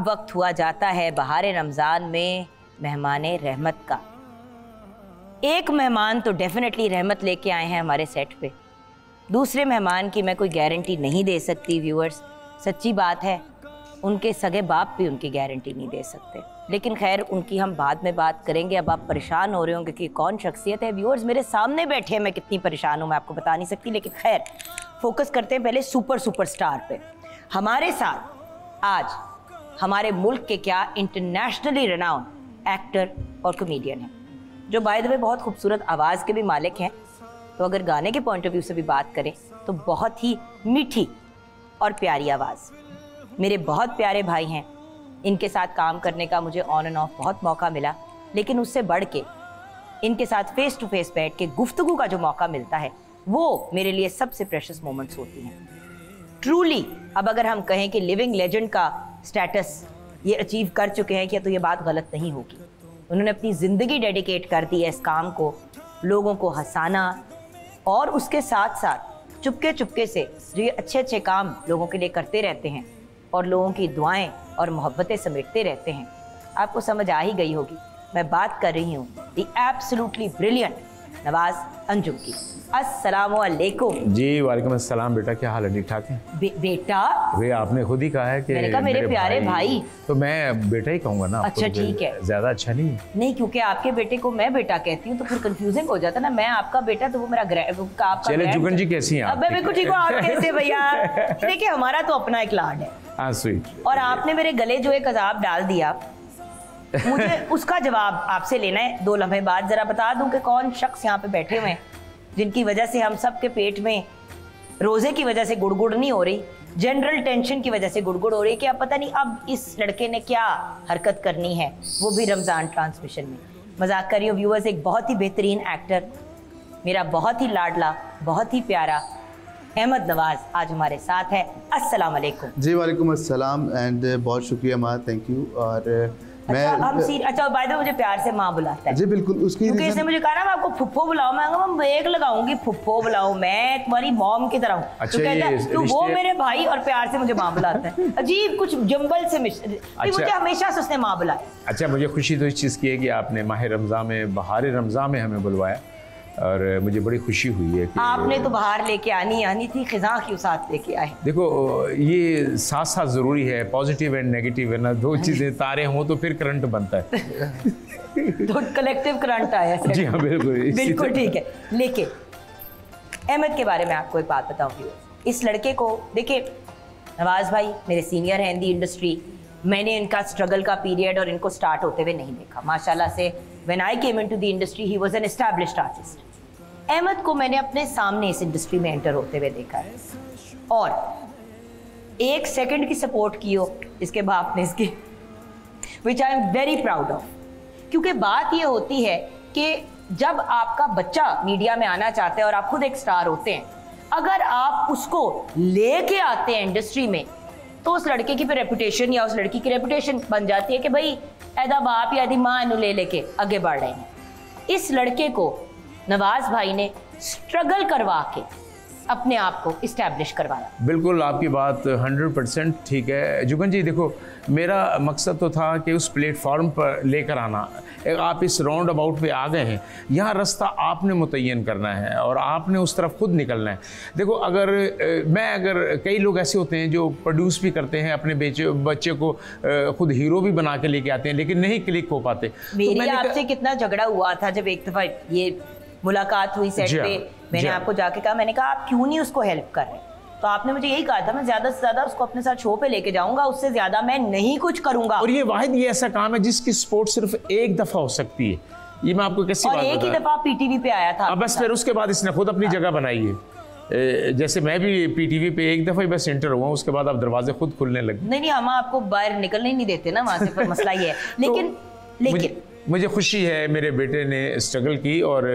वक्त हुआ जाता है बहारे रमज़ान में मेहमान रहमत का। एक मेहमान तो डेफिनेटली रहमत लेके आए हैं हमारे सेट पे, दूसरे मेहमान की मैं कोई गारंटी नहीं दे सकती व्यूअर्स। सच्ची बात है, उनके सगे बाप भी उनकी गारंटी नहीं दे सकते, लेकिन खैर उनकी हम बाद में बात करेंगे। अब आप परेशान हो रहे होंगे कि कौन शख्सियत है। व्यूअर्स मेरे सामने बैठे हैं, मैं कितनी परेशान हूँ मैं आपको बता नहीं सकती, लेकिन खैर फोकस करते हैं पहले सुपरस्टार पे। हमारे साथ आज हमारे मुल्क के क्या इंटरनेशनली रेनाउंड एक्टर और कॉमेडियन हैं, जो बाय द वे बहुत खूबसूरत आवाज़ के भी मालिक हैं। तो अगर गाने के पॉइंट ऑफ व्यू से भी बात करें तो बहुत ही मीठी और प्यारी आवाज़। मेरे बहुत प्यारे भाई हैं, इनके साथ काम करने का मुझे ऑन एंड ऑफ बहुत मौका मिला, लेकिन उससे बढ़ के इनके साथ फेस टू फेस बैठ के गुफ्तगू का जो मौका मिलता है वो मेरे लिए सबसे प्रेशियस मोमेंट्स होती हैं। ट्रूली अब अगर हम कहें कि लिविंग लेजेंड का स्टेटस ये अचीव कर चुके हैं क्या, तो ये बात गलत नहीं होगी। उन्होंने अपनी ज़िंदगी डेडिकेट कर दी है इस काम को, लोगों को हंसाना, और उसके साथ साथ चुपके चुपके से जो ये अच्छे अच्छे काम लोगों के लिए करते रहते हैं और लोगों की दुआएं और मोहब्बतें समेटते रहते हैं। आपको समझ आ ही गई होगी, मैं बात कर रही हूँ दी एब्सोल्युटली ब्रिलियंट नवाज अंजुम की। अस्सलाम वालेकुम। जी वालेकुम अस्सलाम। बेटा क्या हाल है, ठीक ठाक है? बेटा वे आपने खुद ही कहा है कि मैंने कहा मेरे प्यारे भाई, तो मैं बेटा ही कहूँगा ना। अच्छा ठीक है, ज्यादा अच्छा नहीं नहीं, क्योंकि आपके बेटे को मैं बेटा कहती हूँ तो फिर कंफ्यूजिंग हो जाता ना। मैं आपका बेटा तो वो मेरा आपका। चले जुगन जी कैसी हैं आप? अब मैं ठीक हूँ, आप कैसे भैया? देखिए हमारा तो अपना एक लाड है। हाँ स्वीट। और आपने मेरे गले जो एक अजाब डाल दिया, मुझे उसका जवाब आपसे लेना है 2 लम्हे बाद। जरा बता दूं कि कौन शख्स यहाँ पे बैठे हुए हैं जिनकी वजह से हम सब के पेट में रोजे की वजह से गुड़गुड़ नहीं हो रही, जनरल टेंशन की वजह से गुड़गुड़ हो रही है कि अब पता नहीं अब इस लड़के ने क्या हरकत करनी है, वो भी रमज़ान ट्रांसमिशन में। मजाक कर रही हूँ व्यूअर्स, एक बहुत ही बेहतरीन एक्टर, मेरा बहुत ही लाडला, बहुत ही प्यारा अहमद नवाज आज हमारे साथ है। अस्सलाम वालेकुम। जी वालेकुम अस्सलाम एंड बहुत शुक्रिया माँ, थैंक यू। और अच्छा बाय द वे मुझे प्यार से माँ बुलाता है। जी बिल्कुल, उसकी क्योंकि इसने मुझे कहा ना मैं आपको फुफ्फो बुलाऊं, मैं ब्रेक लगाऊंगी, फुफ्फो बुलाऊं, मैं तुम्हारी मॉम की तरह हूँ। अच्छा, तो कहता है तो वो मेरे भाई और प्यार से मुझे माँ बुलाता है। अजीब कुछ जंबल से मुझे हमेशा से उसने माँ बुलाया। अच्छा, मुझे खुशी तो इस चीज़ की है कि आपने माह रमज़ान में, बहार रमज़ान में हमें बुलवाया और मुझे बड़ी खुशी हुई है कि आपने तो बाहर लेके आनी थी, खिज़ां क्यों साथ लेके आए? देखो ये साथ साथ ज़रूरी है, पॉजिटिव एंड नेगेटिव है ना, दो चीज़ें तारे हों तो फिर करंट बनता है। तो कलेक्टिव करंट आया। जी हाँ बिल्कुल बिल्कुल ठीक है। लेकिन अहमद के बारे में आपको एक बात बताऊँ, इस लड़के को देखिए, नवाज भाई मेरे सीनियर हैं इन दी इंडस्ट्री, मैंने इनका स्ट्रगल का पीरियड और इनको स्टार्ट होते हुए नहीं देखा। माशाल्लाह से when I came into the industry he was an established artist. Ahmad को मैंने अपने सामने इस इंडस्ट्री में एंटर होते हुए देखा है और 1 सेकंड की सपोर्ट की हो इसके बाप ने इसकी, which I am very proud of. क्योंकि बात ये होती है कि जब आपका बच्चा मीडिया में आना चाहता है और आप खुद एक स्टार होते हैं, अगर आप उसको लेके आते हैं इंडस्ट्री में तो उस लड़के की फिर रेपुटेशन या उस लड़की की रेपुटेशन बन जाती है कि भाई ऐदा बाप या ऐदी माँ इन्हों ले लेके आगे बढ़ रहे हैं। इस लड़के को नवाज भाई ने स्ट्रगल करवा के अपने आप को इस्टेब्लिश करवाया। बिल्कुल आपकी बात 100% ठीक है जुगन जी। देखो मेरा मकसद तो था कि उस प्लेटफॉर्म पर लेकर आना, आप इस राउंड अबाउट पे आ गए हैं, यहाँ रास्ता आपने मुतय्यन करना है और आपने उस तरफ खुद निकलना है। देखो अगर कई लोग ऐसे होते हैं जो प्रोड्यूस भी करते हैं, अपने बच्चे को खुद हीरो भी बना के लेके आते हैं, लेकिन नहीं क्लिक हो पाते। मेरी आपसे कितना झगड़ा हुआ था जब एक दफ़ा ये मुलाकात हुई सेट पे, मैंने आपको जाके कहा, मैंने कहा आप क्यों नहीं उसको हेल्प कर रहे? तो आपने मुझे यही कहा था मैं ज़्यादा से ज़्यादा उसको अपने साथ शो पे लेके जाऊंगा, उससे ज़्यादा मैं नहीं कुछ करूंगा। और ये वाहिद ये ऐसा काम है जिसकी सपोर्ट सिर्फ एक दफ़ा हो सकती है, ये मैं आपको कैसी और बात एक ही दफ़ा पीटीवी पे आया था बस, फिर उसके बाद इसने खुद अपनी जगह बनाई है। जैसे मैं भी पीटीवी पे एक दफ़ा ही बस एंटर हुआ, उसके बाद अब दरवाजे खुद खुलने लगे। नहीं हम आपको बाहर निकलने नहीं देते ना वहाँ से, पर मसला ये है। लेकिन मुझे खुशी है मेरे बेटे ने स्ट्रगल की और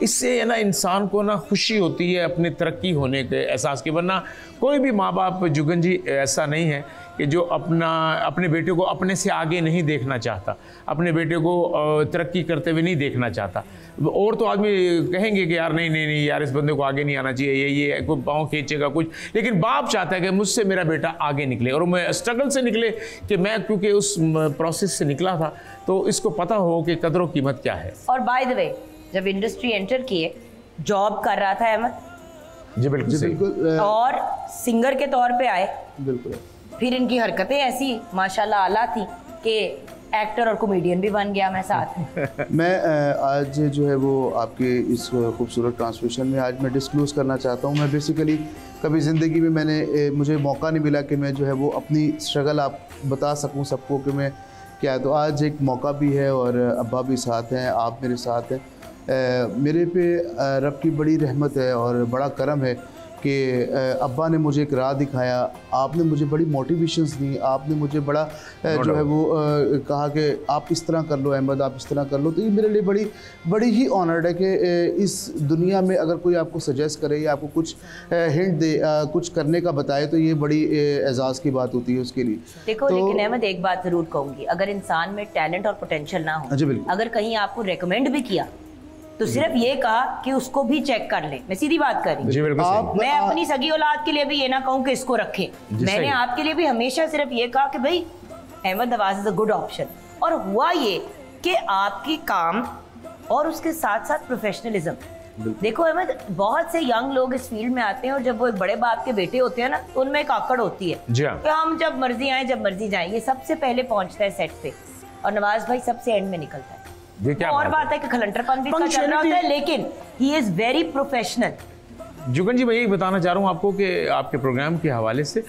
इससे ना इंसान को ना खुशी होती है अपने तरक्की होने के एहसास की। वरना कोई भी माँ बाप जुगन जी ऐसा नहीं है कि जो अपने बेटे को अपने से आगे नहीं देखना चाहता, अपने बेटे को तरक्की करते हुए नहीं देखना चाहता। और तो आदमी कहेंगे कि यार नहीं यार इस बंदे को आगे नहीं आना चाहिए, ये कोई पाँव खींचेगा कुछ, लेकिन बाप चाहता है कि मुझसे मेरा बेटा आगे निकले और मैं स्ट्रगल से निकले, कि मैं क्योंकि उस प्रोसेस से निकला था तो इसको पता हो कि कदर व कीमत क्या है। और बाय द वे, जब इंडस्ट्री एंटर किए, जॉब कर रहा था अहमद? जी बिल्कुल। और सिंगर के तौर पे आए, बिल्कुल। फिर इनकी हरकतें ऐसी माशाल्लाह आला थी कि एक्टर और कॉमेडियन भी बन गया मैं साथ। मैं आज जो है वो आपके इस खूबसूरत ट्रांसमिशन में आज मैं डिस्क्लोज़ करना चाहता हूँ। मैं बेसिकली कभी ज़िंदगी में मुझे मौका नहीं मिला कि मैं जो है वो अपनी स्ट्रगल आप बता सकूँ सबको कि मैं क्या है, तो आज एक मौका भी है और अब्बा भी साथ हैं, आप मेरे साथ हैं। मेरे पे रब की बड़ी रहमत है और बड़ा करम है कि अब्बा ने मुझे एक राह दिखाया, आपने मुझे बड़ी मोटिवेशंस दी, आपने मुझे बड़ा जो है वो कहा कि आप इस तरह कर लो अहमद, आप इस तरह कर लो। तो ये मेरे लिए बड़ी ही ऑनर्ड है कि इस दुनिया में अगर कोई आपको सजेस्ट करे या आपको कुछ हिंट दे, कुछ करने का बताए, तो ये बड़ी एजाज़ की बात होती है उसके लिए। देखो तो, लेकिन अहमद एक बात ज़रूर कहूँगी, अगर इंसान में टैलेंट और पोटेंशियल ना हो, अगर कहीं आपको रेकमेंड भी किया तो सिर्फ ये कहा कि उसको भी चेक कर ले। मैं सीधी बात कर रही हूँ, मैं अपनी सगी औलाद के लिए भी ये ना कहूँ कि इसको रखें। मैंने आपके लिए भी हमेशा सिर्फ ये कहा कि भाई Ahmad Nawaz is a good option. और हुआ ये कि आपकी काम और उसके साथ साथ प्रोफेशनलिज्म। देखो अहमद, बहुत से यंग लोग इस फील्ड में आते हैं और जब वो एक बड़े बाप के बेटे होते हैं ना, तो उनमें एक आकड़ होती है कि हम जब मर्जी आए जब मर्जी जाएं। ये सबसे पहले पहुंचता है सेट पे और नवाज भाई सबसे एंड में निकलता है। और बात है कि खलंटरपन भी चल रहा होता है, लेकिन he is very professional. Jugan जी, मैं यही बताना चाह रहा हूँ आपको कि आपके प्रोग्राम के हवाले से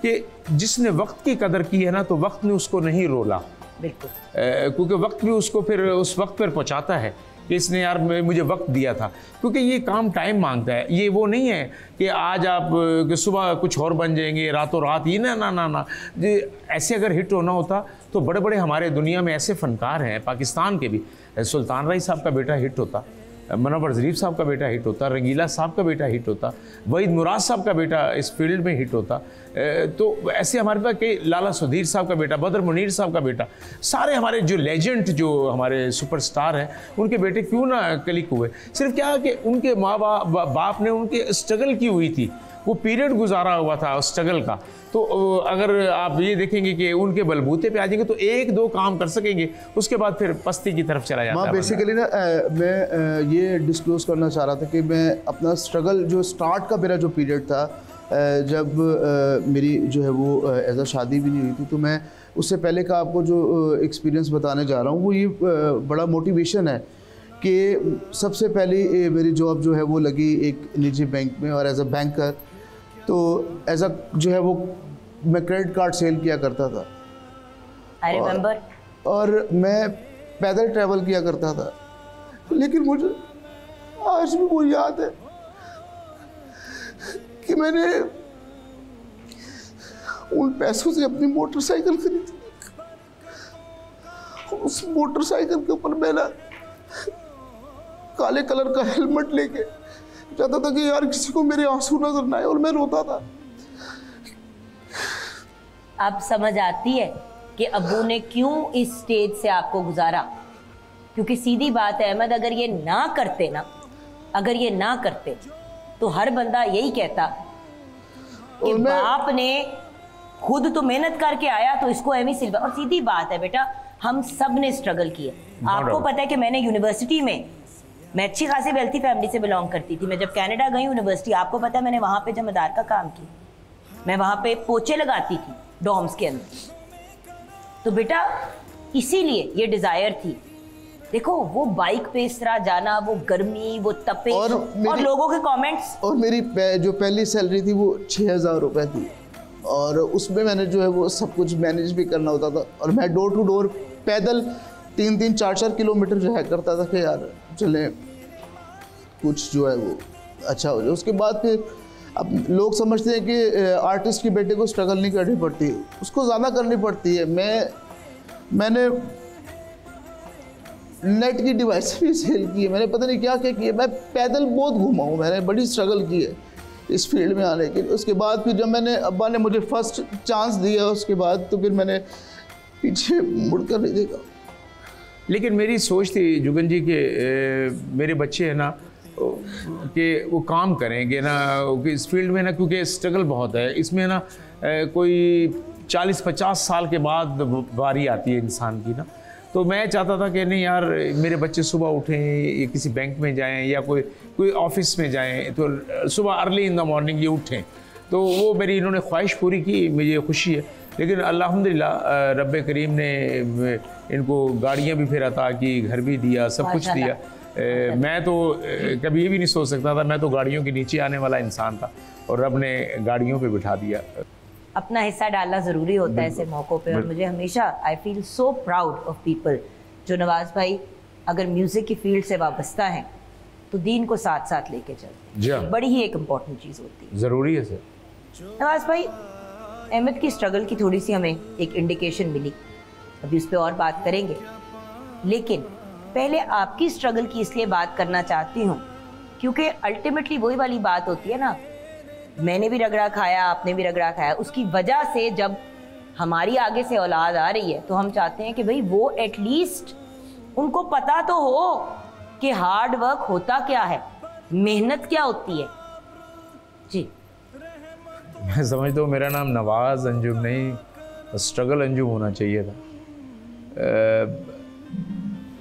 कि जिसने वक्त की कदर की है ना, तो वक्त ने उसको नहीं रोला। बिल्कुल। क्योंकि वक्त भी उसको फिर उस वक्त पर पहुँचाता है कि इसने यार मुझे वक्त दिया था, क्योंकि ये काम टाइम मांगता है। ये वो नहीं है कि आज आप कि सुबह कुछ और बन जाएंगे रातों रात, ये ना। ऐसे अगर हिट होना होता तो बड़े बड़े हमारे दुनिया में ऐसे फनकार हैं, पाकिस्तान के भी, सुल्तान राय साहब का बेटा हिट होता, मनवर ज़रीफ साहब का बेटा हिट होता, रंगीला साहब का बेटा हिट होता, वहीद मुराद साहब का बेटा इस फील्ड में हिट होता। तो ऐसे हमारे पास कई, लाला सुधीर साहब का बेटा, बदर मुनीर साहब का बेटा, सारे हमारे जो लेजेंड, जो हमारे सुपरस्टार हैं, उनके बेटे क्यों ना क्लिक हुए। सिर्फ क्या है कि उनके माँ बाप ने उनकी स्ट्रगल की हुई थी, वो पीरियड गुजारा हुआ था स्ट्रगल का। तो अगर आप ये देखेंगे कि उनके बलबूते पे आ जाएंगे तो एक दो काम कर सकेंगे, उसके बाद फिर पस्ती की तरफ चला जाता है। बेसिकली ना मैं ये डिस्क्लोज करना चाह रहा था कि मैं अपना स्ट्रगल, जो स्टार्ट का मेरा जो पीरियड था, जब मेरी जो है वो ऐसा शादी भी नहीं हुई थी, तो मैं उससे पहले का आपको जो एक्सपीरियंस बताने जा रहा हूँ वो ये बड़ा मोटिवेशन है कि सबसे पहले मेरी जॉब जो है वो लगी एक निजी बैंक में, और एज अ बैंकर, तो एज अ जो है वो मैं क्रेडिट कार्ड सेल किया करता था। I remember। और मैं पैदल ट्रैवल किया करता था, लेकिन मुझे आज भी वो याद है कि मैंने उन पैसों से अपनी मोटरसाइकिल खरीदी। उस मोटरसाइकिल के ऊपर मैं ना काले कलर का हेलमेट लेके चाहता था कि यार किसी को मेरे आंसू नजर ना आए, और मैं रोता था। अब समझ आती है कि अब्बू ने क्यों इस स्टेज से आपको गुजारा, क्योंकि सीधी बात है अहमद, अगर ये ना करते तो हर बंदा यही कहता कि बाप ने खुद तो मेहनत करके आया तो इसको एमी सिल्वर। और सीधी बात है बेटा, हम सब ने स्ट्रगल किया। आपको पता है कि मैंने यूनिवर्सिटी में, मैं अच्छी खासी वेल्थी फैमिली से बिलोंग करती थी। मैं जब कनाडा गई यूनिवर्सिटी, आपको पता है मैंने वहाँ पे जमादार का काम किया, मैं वहाँ पे पोछे लगाती थी डॉर्म्स के अंदर। तो बेटा इसीलिए ये डिज़ायर थी। देखो वो बाइक पे इस तरह जाना, वो गर्मी, वो तपे, और लोगों के कमेंट्स। और मेरी जो पहली सैलरी थी वो 6,000 रुपये थी, और उसमें मैंने जो है वो सब कुछ मैनेज भी करना होता था। और मैं डोर टू डोर पैदल 3-3, 4-4 किलोमीटर जो है करता था कि यार चले कुछ जो है वो अच्छा हो जाए। उसके बाद फिर अब लोग समझते हैं कि आर्टिस्ट के बेटे को स्ट्रगल नहीं करनी पड़ती, उसको ज़्यादा करनी पड़ती है। मैंने नेट की डिवाइस भी सेल की है, मैंने पता नहीं क्या क्या किया, मैं पैदल बहुत घूमा हूँ, मैंने बड़ी स्ट्रगल की है। इस फील्ड में आने के लिए। उसके बाद फिर जब मैंने अब्बा ने मुझे फर्स्ट चांस दिया उसके बाद तो फिर मैंने पीछे मुड़कर नहीं देखा। लेकिन मेरी सोच थी जुगन जी कि मेरे बच्चे हैं ना कि वो काम करेंगे ना कि इस फील्ड में ना, क्योंकि स्ट्रगल बहुत है इसमें ना, कोई 40-50 साल के बाद बारी आती है इंसान की ना। तो मैं चाहता था कि नहीं यार, मेरे बच्चे सुबह उठें, ये किसी बैंक में जाएं या कोई ऑफिस में जाएं, तो सुबह अर्ली इन द मॉर्निंग ये उठें। तो वो मेरी इन्होंने ख्वाहिश पूरी की, मुझे खुशी है। लेकिन अल्हम्दुलिल्लाह रब्बे करीम ने इनको गाड़ियाँ भी फिर अता की, घर भी दिया, सब कुछ दिया। मैं तो कभी ये भी नहीं सोच सकता था, मैं तो गाड़ियों के नीचे आने वाला इंसान था और रब ने गाड़ियों पे बिठा दिया। अपना हिस्सा डालना ज़रूरी होता है ऐसे मौक़ों पे, और मुझे हमेशा I feel so proud of people जो नवाज़ भाई अगर म्यूज़िक की फील्ड से वाबस्ता हैं तो दीन को साथ साथ लेके चलते हैं। बड़ी ही एक इम्पॉर्टेंट चीज़ होती है, ज़रूरी है सर। नवाज़ भाई, अहमद की स्ट्रगल की थोड़ी सी हमें एक इंडिकेशन मिली, अभी उस पर और बात करेंगे, लेकिन पहले आपकी स्ट्रगल की इसलिए बात करना चाहती हूँ क्योंकि अल्टीमेटली वही वाली बात होती है ना, मैंने भी रगड़ा खाया, आपने भी रगड़ा खाया, उसकी वजह से जब हमारी आगे से औलाद आ रही है तो हम चाहते हैं कि भाई वो एटलीस्ट उनको पता तो हो कि हार्ड वर्क होता क्या है, मेहनत क्या होती है। जी, मैं समझता हूँ मेरा नाम नवाज़ अंजुम नहीं, स्ट्रगल अंजुम होना चाहिए था।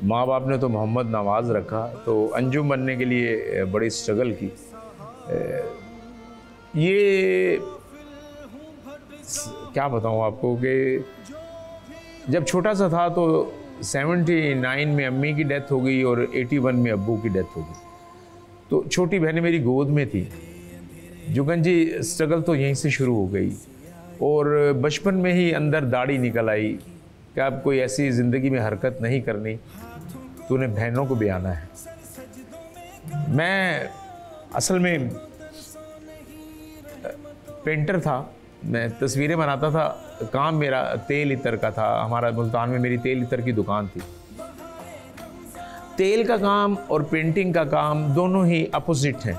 माँ बाप ने तो मोहम्मद नवाज़ रखा, तो अंजुम बनने के लिए बड़ी स्ट्रगल की। ये क्या बताऊँ आपको कि जब छोटा सा था तो 79 में अम्मी की डेथ हो गई और 81 में अब्बू की डेथ हो गई, तो छोटी बहन मेरी गोद में थी। जुगन जी स्ट्रगल तो यहीं से शुरू हो गई और बचपन में ही अंदर दाढ़ी निकल आई कि अब कोई ऐसी ज़िंदगी में हरकत नहीं करनी, तो उन्हें बहनों को बयाना है। मैं असल में पेंटर था, मैं तस्वीरें बनाता था, काम मेरा तेल इतर का था। हमारा मुल्तान में मेरी तेल इतर की दुकान थी। तेल का काम और पेंटिंग का काम दोनों ही अपोजिट हैं।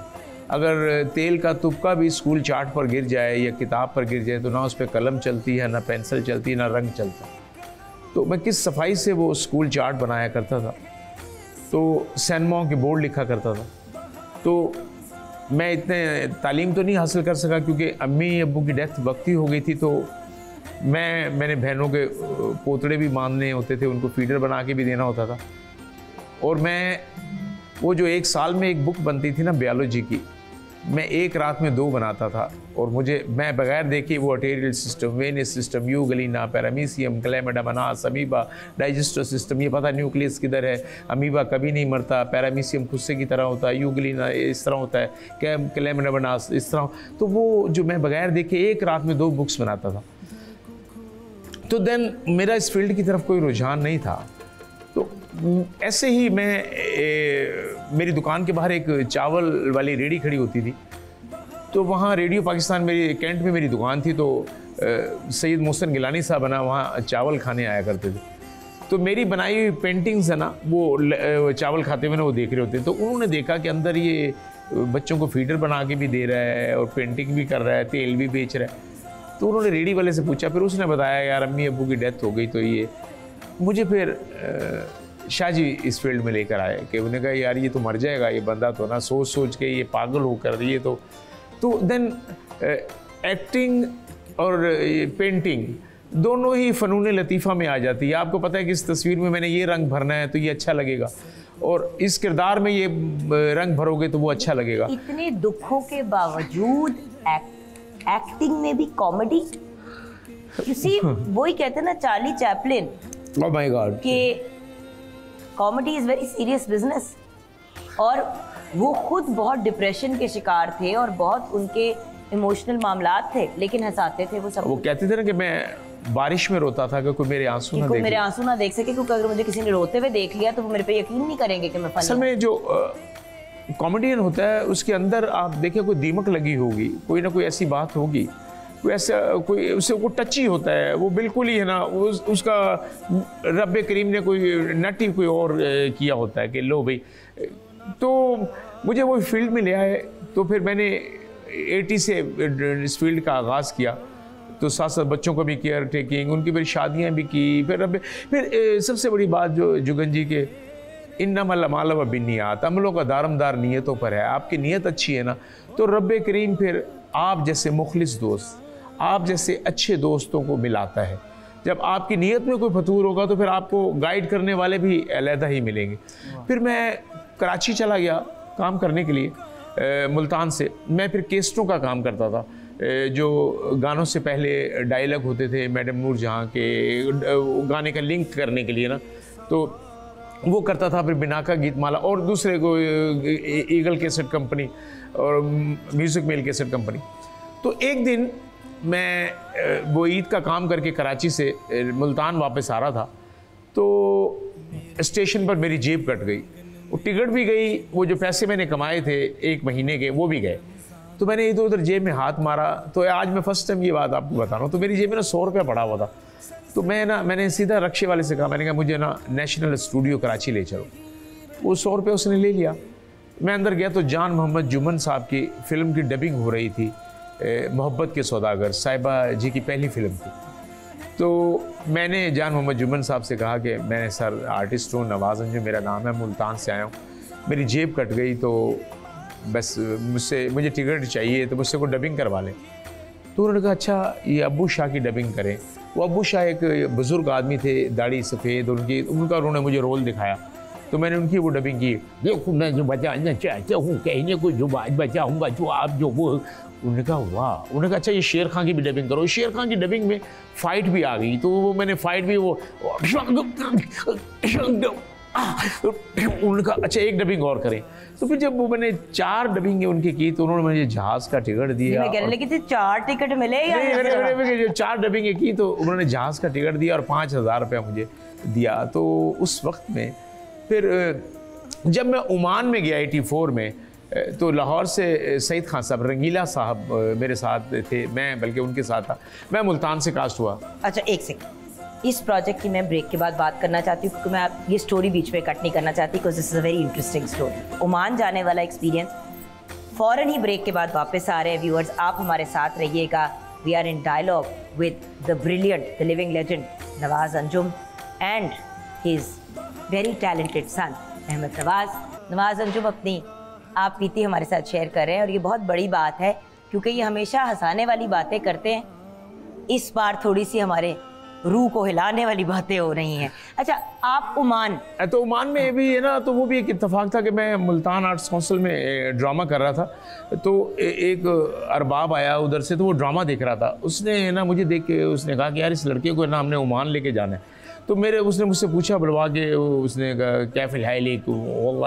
अगर तेल का तुपका भी स्कूल चार्ट पर गिर जाए या किताब पर गिर जाए तो ना उस पर कलम चलती है, ना पेंसिल चलती है, ना रंग चलता। तो मैं किस सफाई से वो स्कूल चार्ट बनाया करता था, तो सैनमाओं के बोर्ड लिखा करता था। तो मैं इतने तालीम तो नहीं हासिल कर सका क्योंकि अम्मी अब्बू की डेथ वक्ती हो गई थी। तो मैंने बहनों के पोतड़े भी बांधने होते थे, उनको फीडर बना के भी देना होता था। और मैं वो जो एक साल में एक बुक बनती थी ना बायोलॉजी की, मैं एक रात में 2 बनाता था। और मैं बगैर देखे वो arterial system, venous system, euglena, paramecium, chlamydomonas, amoeba, digestive system, ये पता न्यूक्लियस किधर है, अमीबा कभी नहीं मरता, पैरामीशियम खुस्से की तरह होता है, यूगलिना इस तरह होता है, क्लेमेडामनास इस तरह। तो वो जो मैं बगैर देखे एक रात में 2 बुक्स बनाता था। तो देन मेरा इस फील्ड की तरफ कोई रुझान नहीं था। तो ऐसे ही मेरी दुकान के बाहर एक चावल वाली रेडी खड़ी होती थी, तो वहाँ रेडियो पाकिस्तान मेरी कैंट में मेरी दुकान थी। तो सैयद मोहसिन गिलानी साहब ना वहाँ चावल खाने आया करते थे। तो मेरी बनाई हुई पेंटिंग्स है ना, वो चावल खाते हुए ना वो देख रहे होते। तो उन्होंने देखा कि अंदर ये बच्चों को फीडर बना के भी दे रहा है और पेंटिंग भी कर रहा है, तेल भी बेच रहा है। तो उन्होंने रेडी वाले से पूछा, फिर उसने बताया यार अम्मी अब्बू की डेथ हो गई, तो ये मुझे फिर शाहजी इस फील्ड में लेकर आए कि उन्होंने कहा यार ये तो मर जाएगा ये बंदा, तो ना सोच के ये पागल होकर ये तो देन एक्टिंग और पेंटिंग दोनों ही फ़नून लतीफ़ा में आ जाती है। आपको पता है कि इस तस्वीर में मैंने ये रंग भरना है तो ये अच्छा लगेगा, और इस किरदार में ये रंग भरोगे तो वो अच्छा लगेगा। इतने दुखों के बावजूद एक्टिंग में भी कॉमेडी, किसी वही कहते हैं ना Charlie Chaplin, oh my God, कि comedy is very serious business. और वो खुद बहुत डिप्रेशन के शिकार थे और बहुत उनके इमोशनल मामलात थे, लेकिन हंसाते थे वो सब। वो कहते थे ना कि मैं बारिश में रोता था कि कोई मेरे आंसू ना देख सके, क्योंकि अगर मुझे किसी ने रोते हुए देख लिया तो वो मेरे पे यकीन नहीं करेंगे कि मैं फनी। असल में जो कॉमेडियन होता है उसके अंदर आप देखिए कोई दीमक लगी होगी, कोई ना कोई ऐसी बात होगी, कोई ऐसा कोई उससे वो टची होता है, वो बिल्कुल ही है ना उसका रब्बे करीम ने कोई नट ही कोई और किया होता है कि लो भाई। तो मुझे वो फील्ड में ले आए, तो फिर मैंने 80 से इस फील्ड का आगाज़ किया, तो साथ साथ बच्चों को भी केयर टेकिंग, उनकी फिर शादियाँ भी की। फिर सबसे बड़ी बात जो जुगन जी के इन्नमल अमाल व बिन्नियात, अमलों का दारमदार नीयतों पर है। आपकी नीयत अच्छी है ना, तो रब करीम फिर आप जैसे मुखलिस दोस्त, आप जैसे अच्छे दोस्तों को मिलाता है। जब आपकी नीयत में कोई फतूर होगा तो फिर आपको गाइड करने वाले भी अलहदा ही मिलेंगे। फिर मैं कराची चला गया काम करने के लिए मुल्तान से। मैं फिर केस्टों का काम करता था, जो गानों से पहले डायलॉग होते थे मैडम नूर जहाँ के, गाने का लिंक करने के लिए ना, तो वो करता था। फिर बिनाका गीतमाला और दूसरे को ईगल कैसेट कंपनी और म्यूज़िक मेल कैसेट कंपनी। तो एक दिन मैं वो ईद का काम करके कराची से मुल्तान वापस आ रहा था, तो स्टेशन पर मेरी जेब कट गई, वो टिकट भी गई, वो जो पैसे मैंने कमाए थे 1 महीने के वो भी गए। तो मैंने इधर उधर जेब में हाथ मारा, तो आज मैं फर्स्ट टाइम ये बात आपको बता रहा हूँ। तो मेरी जेब में ना 100 रुपया पड़ा हुआ था। तो मैंने सीधा रक्शे वाले से कहा, मैंने कहा मुझे ना नेशनल स्टूडियो कराची ले चलो। वो 100 रुपये उसने ले लिया। मैं अंदर गया तो जान मोहम्मद जुमन साहब की फ़िल्म की डबिंग हो रही थी, मोहब्बत के सौदागर, साहिबा जी की पहली फ़िल्म थी। तो मैंने जान मोहम्मद जुमन साहब से कहा कि मैं सर आर्टिस्ट हूँ, नवाज़ अंजुम मेरा नाम है, मुल्तान से आया हूँ, मेरी जेब कट गई, तो बस मुझे टिकट चाहिए, तो मुझसे को डबिंग करवा लें। तो उन्होंने कहा अच्छा ये अब्बू शाह की डबिंग करें। वो अब्बू शाह एक बुज़ुर्ग आदमी थे, दाढ़ी सफ़ेद, उन्होंने मुझे रोल दिखाया। तो मैंने उनकी वो डबिंग की। देखो मैं जो बचाना चाहता हूँ, कहने को जो बात बचाऊँगा, जो आप जो वो। उन्होंने कहा वाह। उन्होंने कहा अच्छा ये शेर खां की भी डबिंग करो। शेर खां की डबिंग में फ़ाइट भी आ गई, तो वो मैंने फ़ाइट भी वो उन्होंने कहा अच्छा एक डबिंग और करें। तो फिर जब वो मैंने 4 डबिंगें उनकी की, तो उन्होंने मुझे जहाज़ का टिकट दिया। मैं कहने लगी थी 4 टिकट मिले या मैंने 4 डबिंगें की, तो उन्होंने जहाज़ का टिकट दिया और 5000 रुपया मुझे दिया। तो उस वक्त में फिर जब मैं ओमान में गया 84 में, तो लाहौर से सईद खान साहब, रंगीला साहब मेरे साथ थे, मैं बल्कि उनके साथ था। मैं मुल्तान से कास्ट हुआ। अच्छा एक सेकंड, इस प्रोजेक्ट की मैं ब्रेक के बाद बात करना चाहती हूँ, क्योंकि मैं ये स्टोरी बीच में कट नहीं करना चाहती, because this is a very interesting story. Oman जाने वाला एक्सपीरियंस, फ़ौरन ही ब्रेक के बाद वापस आ रहे हैं व्यूअर्स, आप हमारे साथ रहिएगा। We are in dialogue with the brilliant, the living legend Nawaz Anjum and his very talented son Ahmed Nawaz. Nawaz Anjum अपनी आप बीती हमारे साथ शेयर कर रहे हैं, और ये बहुत बड़ी बात है क्योंकि ये हमेशा हंसाने वाली बातें करते हैं, इस बार थोड़ी सी हमारे रूह को हिलाने वाली बातें हो रही हैं। अच्छा आप ओमान, तो ओमान में भी है ना, तो वो भी एक इत्तेफाक था कि मैं मुल्तान आर्ट्स काउंसिल में ड्रामा कर रहा था। तो एक अरबाब आया उधर से, तो वो ड्रामा देख रहा था। उसने ना मुझे देख के उसने कहा कि यार इस लड़के को ना हमने ओमान लेके जाना है। तो उसने मुझसे पूछा बुलवा के, उसने कहा क्या फ़िलहाल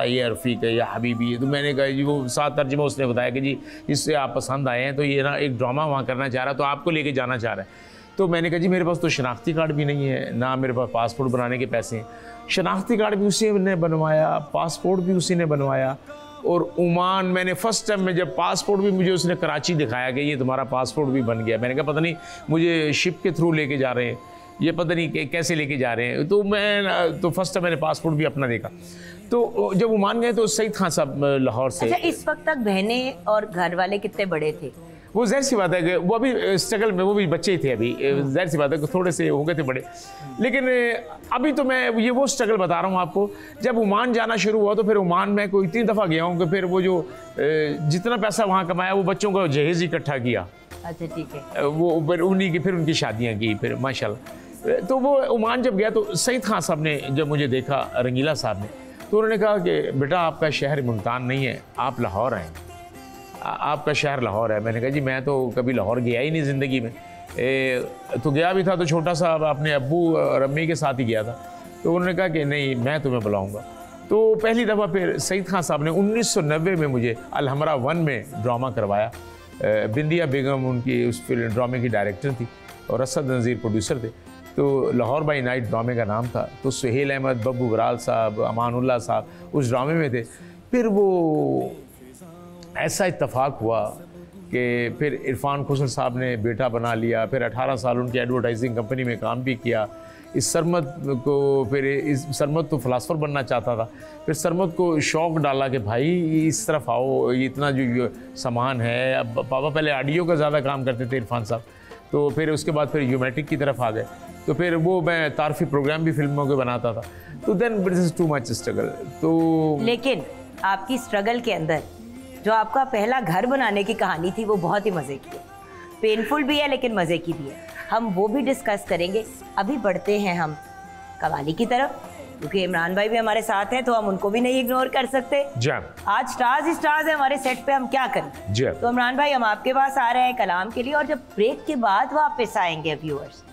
या रफ़ीक या हबीबी है। तो मैंने कहा जी, वो 7 तर्जुमा उसने बताया कि जी इससे आप पसंद आए हैं, तो ये ना एक ड्रामा वहाँ करना चाह रहा है, तो आपको लेके जाना चाह रहा है। तो मैंने कहा जी मेरे पास तो शनाख्ती कार्ड भी नहीं है, ना मेरे पास पासपोर्ट बनाने के पैसे हैं। शनाख्ती कार्ड भी उसी ने बनवाया, पासपोर्ट भी उसी ने बनवाया। और ओमान मैंने फ़र्स्ट टाइम में जब पासपोर्ट भी मुझे उसने कराची दिखाया कि ये तुम्हारा पासपोर्ट भी बन गया। मैंने कहा पता नहीं मुझे शिप के थ्रू लेके जा रहे हैं, ये पता नहीं कैसे लेके जा रहे हैं। तो मैं तो फर्स्ट टाइम मैंने पासपोर्ट भी अपना देखा। तो जब ओमान गए तो सईद खान साहब लाहौर से। अच्छा इस वक्त तक बहनें और घर वाले कितने बड़े थे? वो ज़ाहिर सी बात है कि वो अभी स्ट्रगल में, वो भी बच्चे ही थे अभी, ज़ाहिर सी बात है कि थोड़े से हो गए थे बड़े। लेकिन अभी तो मैं ये वो स्ट्रगल बता रहा हूँ आपको। जब ओमान जाना शुरू हुआ तो फिर ओमान में कोई इतनी दफ़ा गया हूँ कि फिर वो जो जितना पैसा वहाँ कमाया वो बच्चों को जहेज़ इकट्ठा किया। अच्छा ठीक है। वो फिर उनकी शादियाँ की फिर माशाल्लाह। तो वो ओमान जब गया तो सईद खान साहब ने जब मुझे देखा, रंगीला साहब ने, तो उन्होंने कहा कि बेटा आपका शहर मुल्तान नहीं है, आप लाहौर आएँ, आपका शहर लाहौर है। मैंने कहा जी मैं तो कभी लाहौर गया ही नहीं ज़िंदगी में। तो गया भी था तो छोटा सा अपने अब्बू और अम्मी के साथ ही गया था। तो उन्होंने कहा कि नहीं मैं तुम्हें बुलाऊँगा। तो पहली दफ़ा फिर सईद खान साहब ने 1990 में मुझे अलहमरा 1 में ड्रामा करवाया। बिंदिया बेगम उनकी उस फिल्म ड्रामे की डायरेक्टर थी और असद नज़ीर प्रोड्यूसर थे। तो लाहौर बाई नाइट ड्रामे का नाम था। तो सुहेल अहमद, बब्बू बराल साहब, अमानुल्लाह साहब उस ड्रामे में थे। फिर वो ऐसा इत्तफाक हुआ कि फिर इरफान खुसर साहब ने बेटा बना लिया। फिर 18 साल उनकी एडवर्टाइजिंग कंपनी में काम भी किया। इस सरमद को, फिर इस सरमद तो फ़िलासफ़र बनना चाहता था, फिर सरमद को शौक़ डाला कि भाई इस तरफ आओ, ये इतना जो सामान है। अब पापा पहले ऑडियो का ज़्यादा काम करते थे इरफान साहब, तो फिर उसके बाद फिर ह्यूमैटिक की तरफ आ गए, तो फिर वो मैं तारफ़ी प्रोग्राम भी फिल्मों के बनाता था, तो then this is too much struggle. तो लेकिन आपकी स्ट्रगल के अंदर जो आपका पहला घर बनाने की कहानी थी वो बहुत ही मज़े की है, पेनफुल भी है लेकिन मज़े की भी है, हम वो भी डिस्कस करेंगे। अभी बढ़ते हैं हम कवाली की तरफ, क्योंकि इमरान भाई भी हमारे साथ हैं तो हम उनको भी नहीं इग्नोर कर सकते। आज स्टार्स ही स्टार्स है हमारे सेट पे, हम क्या करें। तो इमरान भाई हम आपके पास आ रहे हैं कलाम के लिए, और जब ब्रेक के बाद वापस आएंगे व्यूअर्स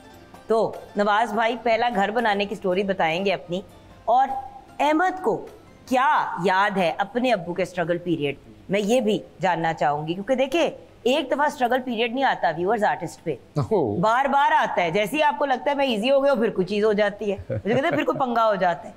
तो नवाज भाई पहला घर बनाने की स्टोरी बताएंगे अपनी, और अहमद को क्या याद है अपने अब्बू के स्ट्रगल पीरियड, मैं ये भी जानना चाहूंगी। क्योंकि देखिए एक दफा स्ट्रगल पीरियड नहीं आता व्यूअर्स आर्टिस्ट पे, बार बार आता है। जैसे ही आपको लगता है मैं इजी हो गया फिर कुछ चीज हो जाती है, मुझे कहते हैं फिर कोई पंगा हो जाता है।